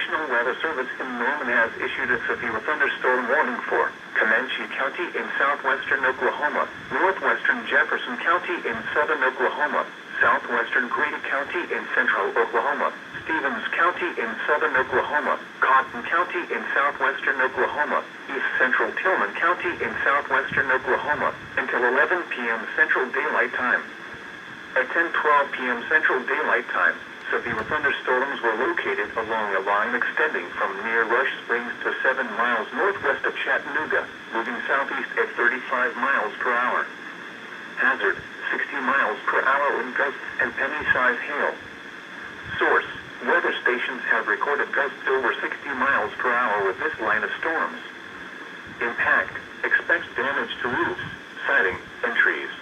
National Weather Service in Norman has issued a severe thunderstorm warning for Comanche County in southwestern Oklahoma, northwestern Jefferson County in southern Oklahoma, southwestern Grady County in central Oklahoma, Stevens County in southern Oklahoma, Cotton County in southwestern Oklahoma, east central Tillman County in southwestern Oklahoma, until 11 p.m. Central Daylight Time. At 10:12 p.m. Central Daylight Time, severe thunderstorms were located along a line extending from near Rush Springs to 7 miles northwest of Chattanooga, moving southeast at 35 miles per hour. Hazard, 60 miles per hour wind gusts and penny-size hail. Source, weather stations have recorded gusts over 60 miles per hour with this line of storms. Impact, expects damage to roofs, siding, and trees.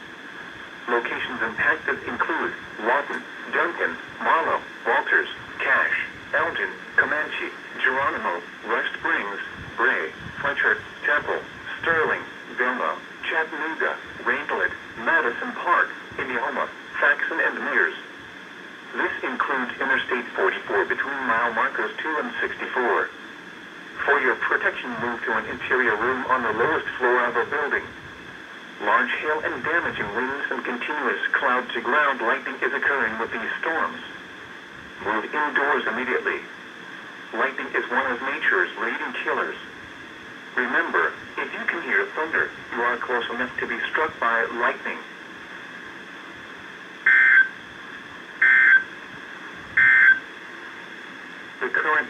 Locations impacted include Lawton, Duncan, Marlow, Walters, Cache, Elgin, Comanche, Geronimo, Rush Springs, Bray, Fletcher, Temple, Sterling, Belmo, Chattanooga, Rangelid, Madison Park, Indiana, Faxon, and Mears. This includes Interstate 44 between mile markers 2 and 64. For your protection, move to an interior room on the lowest floor of a building. Large hail and damaging winds and continuous cloud-to-ground lightning is occurring with these storms. Move indoors immediately. Lightning is one of nature's leading killers. Remember, if you can hear thunder, you are close enough to be struck by lightning. The current